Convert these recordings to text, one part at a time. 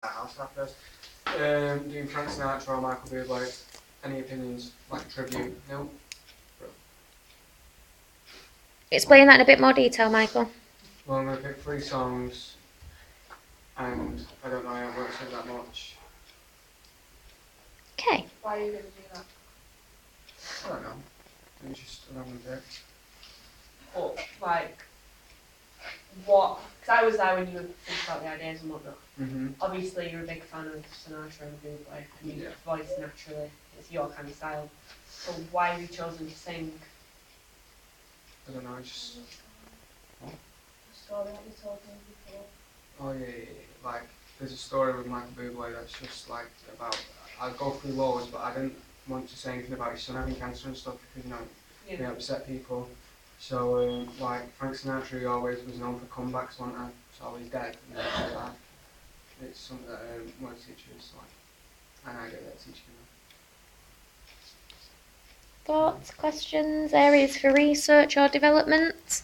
I'll start first. Doing Frank Sinatra or Michael Bublé. Any opinions? Like tribute? No? Explain that in a bit more detail, Michael. Well, I'm going to pick 3 songs, and I don't know, I won't say that much. Okay. Why are you going to do that? I don't know. It's just a random pick. But, like, what? Because I was there when you were thinking about the ideas and whatnot. Mm-hmm. Obviously, you're a big fan of Sinatra and Bublé, and your voice naturally is your kind of style. So why have you chosen to sing? I don't know, it's just... The story that you told me before. Oh yeah. Like, there's a story with Michael Bublé that's just like about... I'll go through loads, but I didn't want to say anything about his son having cancer and stuff because, you know, it upset people. So, like, Frank Sinatra, he always was known for comebacks, wasn't he? So he's dead, and like that. It's something that my teachers, like, an idea that teaching me. Thoughts, questions, areas for research or development?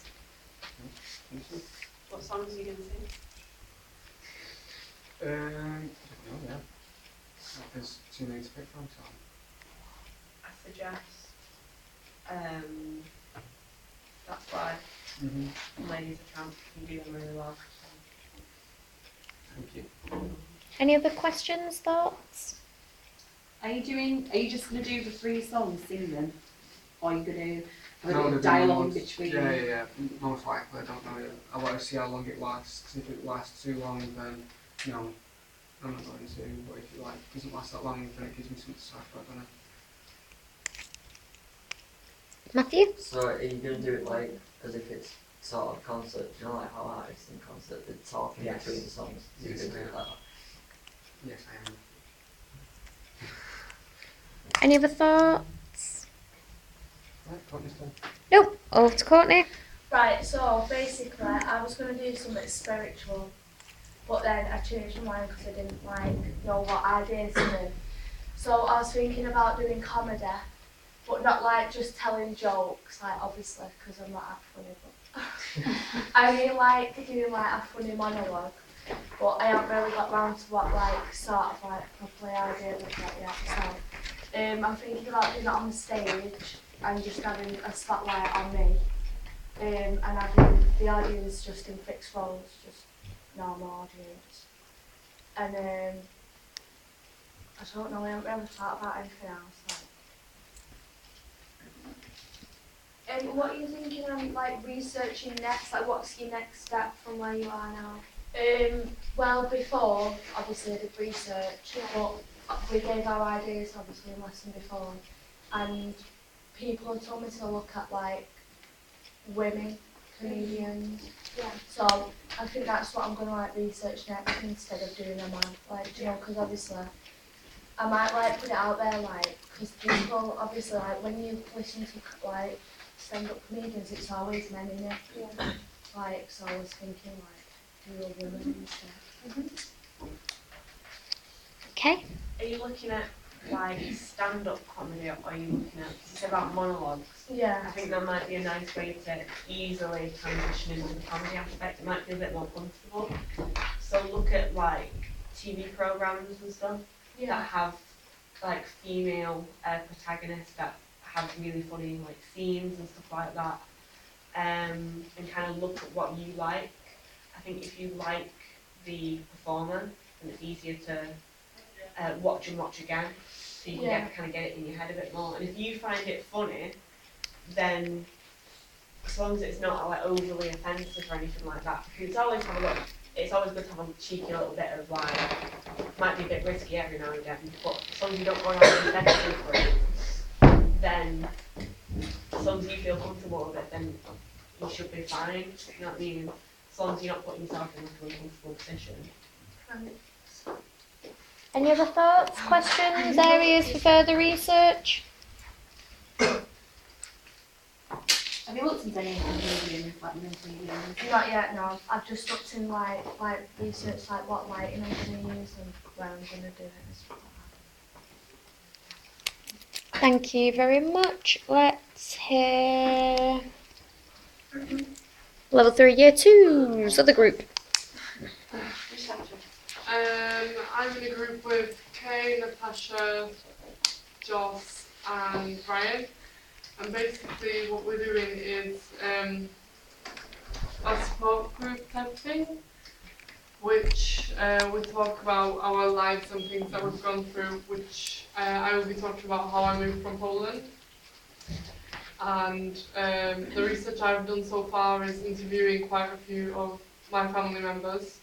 What songs are you going to sing? I don't know, yeah. There's too many to pick from, so... I suggest, That's Why, Ladies of Tramp, you do them really well. Thank you. Any other questions, thoughts? Are you just going to do the 3 songs, sing them? Or are you going to have a No, bit of they're doing dialogue loads. between Yeah. Most likely, I don't know yet. I want to see how long it lasts, because if it lasts too long, then, no, I'm not going to. But if it like doesn't last that long, then it gives me something to talk about, don't it? Matthew? So are you going to do it like as if it's sort of concert? You know, like how artists in concert they're talking Yes. between the songs. So Yes, you're going to do I it am. like that. Yes, I am. Any other thoughts? Right, Courtney's turn. Nope. Over to Courtney. Right, so basically, I was going to do something spiritual, but then I changed my mind because I didn't know what ideas to do. So I was thinking about doing comedy, but not like just telling jokes, like obviously, because I'm not that funny, but I mean like doing like a funny monologue, but I haven't really got round to what like sort of like properly idea of that yet. So I'm thinking about doing it on the stage and just having a spotlight on me. And having the audience just in fixed roles, just normal audience. And I don't know, I haven't really thought about anything else. And what are you thinking of like researching next? Like what's your next step from where you are now? Well before, obviously I did research, but we gave our ideas obviously in lesson before, and people had told me to look at like women comedians. Yeah. So I think that's what I'm going to like research next instead of doing a man. Like, you know, because obviously I might like put it out there, like, because people obviously like when you listen to like stand-up comedians, it's always men in it. Yeah. Like, so I was thinking like do a woman instead. Okay. Are you looking at like stand-up comedy, or are you looking at, it's about monologues? I Yeah. think that might be a nice way to easily transition into the comedy aspect. It might feel a bit more comfortable. So look at like TV programs and stuff that have like female protagonists that have really funny like scenes and stuff like that. And kind of look at what you like. I think if you like the performer, then it's easier to watch and watch again, so you can kind of get it in your head a bit more. And if you find it funny, then as long as it's not like overly offensive or anything like that, because it's always good to have a cheeky little bit of like, might be a bit risky every now and again, but as long as you don't go on offensive for it, then as long as you feel comfortable with it, then you should be fine. You know what I mean? As long as you're not putting yourself in like an uncomfortable position. Any other thoughts, questions, areas for further research? Have you looked into any comedians, like men comedians? Not yet, no. I've just looked in like research like what lighting I'm going to use and where I'm going to do it and stuff like that. Thank you very much. Let's hear level 3 year 2's other group. I'm in a group with Kay, Natasha, Joss and Ryan, and basically what we're doing is a support group type thing, which we talk about our lives and things that we've gone through, which I will be talking about how I moved from Poland. And the research I've done so far is interviewing quite a few of my family members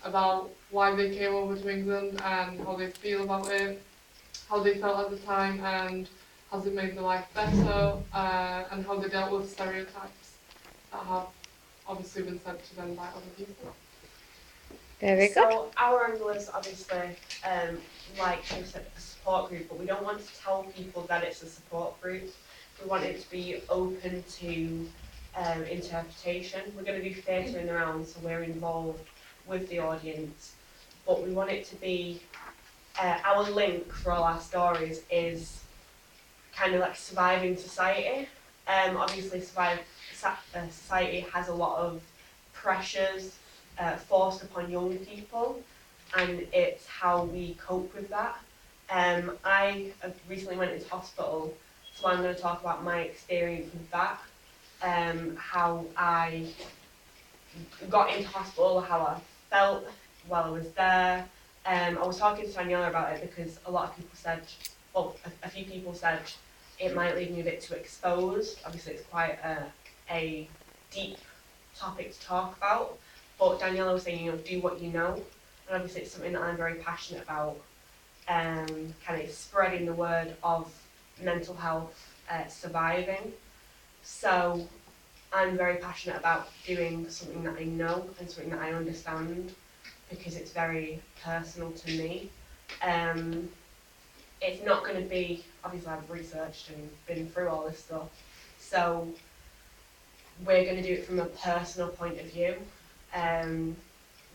about why they came over to England and how they feel about it, how they felt at the time, and has it made their life better, and how they dealt with stereotypes that have obviously been said to them by other people. Very good. So our angle is obviously, like you said, a support group, but we don't want to tell people that it's a support group. We want it to be open to interpretation. We're going to be filtering around, so we're involved with the audience, but we want it to be, our link for all our stories is kind of like surviving society. Obviously society has a lot of pressures forced upon young people, and it's how we cope with that. I recently went into hospital, so I'm going to talk about my experience with that, how I got into hospital, how I felt while I was there. I was talking to Daniela about it because a lot of people said, well, a few people said it might leave me a bit too exposed. Obviously it's quite a deep topic to talk about, but Daniela was saying, do what you know, and obviously it's something that I'm very passionate about, kind of spreading the word of mental health, surviving. So I'm very passionate about doing something that I know and something that I understand, because it's very personal to me. It's not going to be, obviously I've researched and been through all this stuff, so we're going to do it from a personal point of view,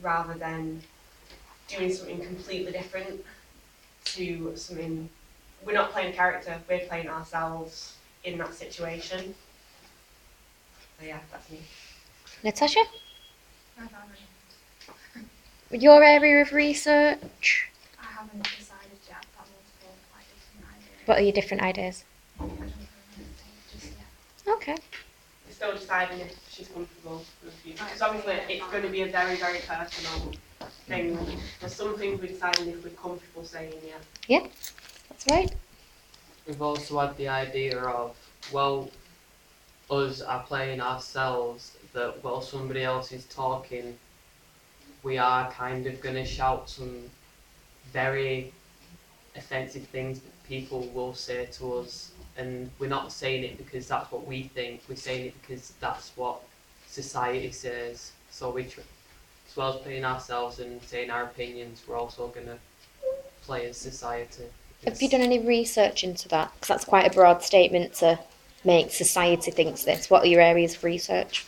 rather than doing something completely different to something. We're not playing a character, we're playing ourselves in that situation. So yeah, that's me. Natasha? Your area of research? I haven't decided yet. I've got multiple like different ideas. What are your different ideas? I don't know just yet. Okay. We're still deciding if she's comfortable with you, because obviously it's going to be a very, very personal thing. There's some things we're deciding if we're comfortable saying yeah. That's right. We've also had the idea of, well, us are playing ourselves, that while somebody else is talking, we are kind of going to shout some very offensive things that people will say to us, and we're not saying it because that's what we think, we're saying it because that's what society says. So we, as well as playing ourselves and saying our opinions, we're also going to play as society. Have you done any research into that? Because that's quite a broad statement to make. Society thinks this. What are your areas of research?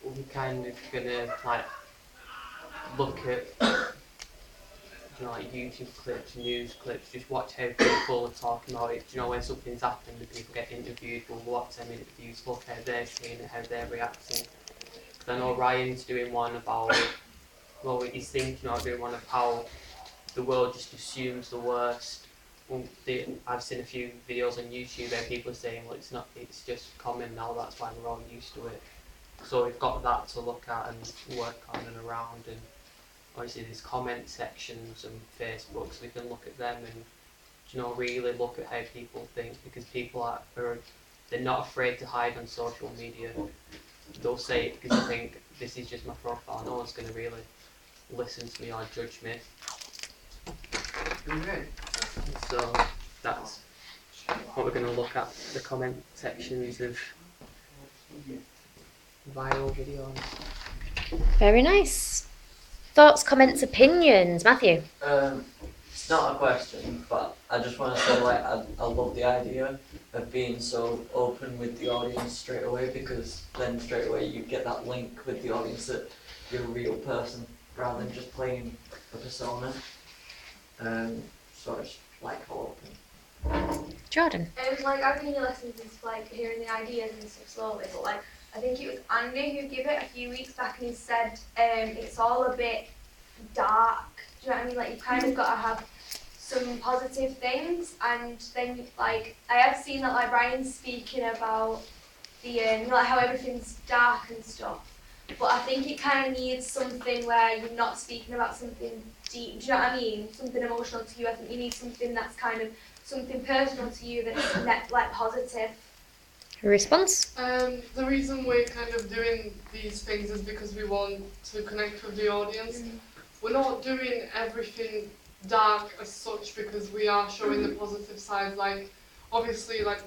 We're kind of going to like look at like YouTube clips, news clips, just watch how people are talking about it. When something's happened and people get interviewed, we'll watch them interviews, look how they're seeing it, how they're reacting. Because I know Ryan's doing one about, well, he's thinking of doing one of how the world just assumes the worst. Well, I've seen a few videos on YouTube where people are saying, well, it's just common now, that's why we're all used to it. So we've got that to look at and work on and around, and obviously there's comment sections and Facebook, so we can look at them and really look at how people think, because people they're not afraid to hide on social media. They'll say it because they think this is just my profile, no one's going to really listen to me or judge me. So that's what we're going to look at, the comment sections of viral videos. Very nice. Thoughts, comments, opinions, Matthew? It's not a question, but I just want to say, like, I love the idea of being so open with the audience straight away, because then straight away you get that link with the audience that you're a real person rather than just playing a persona. So I just like how open. Jordan? Like, I think lessons is like hearing the ideas and stuff slowly, but like I think it was Andy who gave it a few weeks back, and he said it's all a bit dark. Do you know what I mean? Like, you've kind of got to have some positive things, and then like I have seen that like Ryan's speaking about the you know, like how everything's dark and stuff. But I think it kind of needs something where you're not speaking about something deep. Do you know what I mean? Something emotional to you. I think you need something that's kind of something personal to you that's like positive. Response? The reason we're kind of doing these things is because we want to connect with the audience. We're not doing everything dark as such because we are showing the positive side. Like, obviously, like,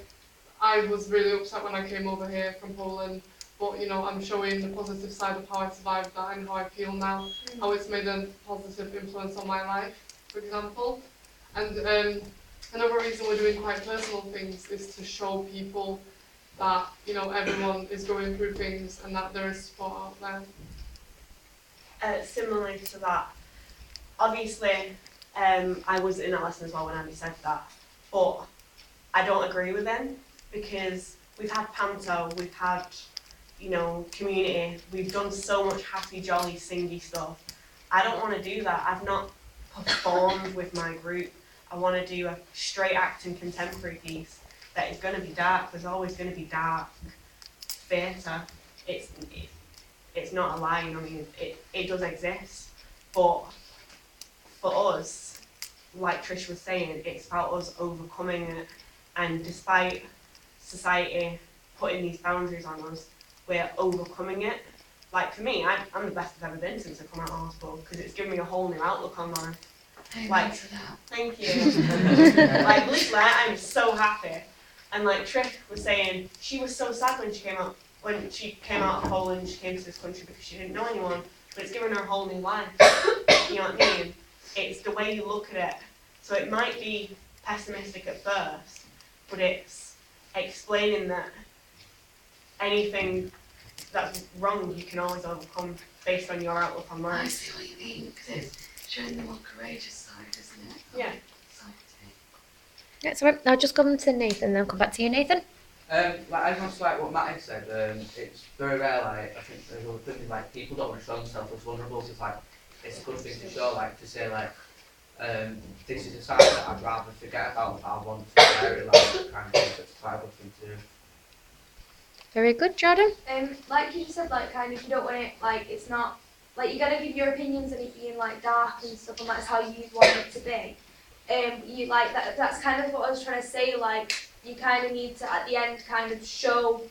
I was really upset when I came over here from Poland, but, you know, I'm showing the positive side of how I survived that and how I feel now, how it's made a positive influence on my life, for example. And another reason we're doing quite personal things is to show people that, you know, everyone is going through things and that there is support out there. Similarly to that, obviously, I was in that lesson as well when Andy said that, but I don't agree with him because we've had panto, we've had, you know, community, we've done so much happy, jolly, singy stuff. I don't want to do that. I've not performed with my group. I want to do a straight acting contemporary piece that is going to be dark. There's always going to be dark theatre. It's not a lie, you know what I mean? It does exist, but for us, like Trish was saying, it's about us overcoming it, and despite society putting these boundaries on us, we're overcoming it. Like for me, I'm the best I've ever been since I come out of hospital because it's given me a whole new outlook on life. Like, thank you. Like literally, I'm so happy. And like Trish was saying, she was so sad when she came out of Poland. She came to this country because she didn't know anyone, but it's given her a whole new life. You know what I mean? It's the way you look at it. So it might be pessimistic at first, but it's explaining that anything that's wrong you can always overcome based on your outlook on life. I see what you mean, because it's showing the more courageous side, isn't it? Yeah. Yeah, so I'll just come to Nathan, then I'll come back to you, Nathan. Like I just like what Matt had said. It's very rare. Like I think there's other things like people don't want to show themselves as vulnerable. So it's like it's a good thing to show. Like to say like this is a side that I'd rather forget about. But I want to share it. Like kind of thing. So it's quite a good thing to do. Very good, Jordan. Like you just said, like kind of you don't want it, like it's not, like you gotta give your opinions and it being like dark and stuff, and that's how you want it to be. You like that's kind of what I was trying to say, like you kind of need to at the end kind of show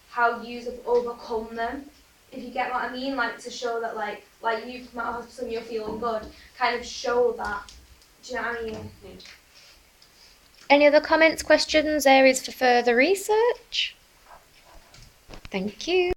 how you've overcome them, if you get what I mean, like to show that like you've come out of hospital and you're feeling good, kind of show that. Do you know what I mean? Any other comments, questions, areas for further research? Thank you.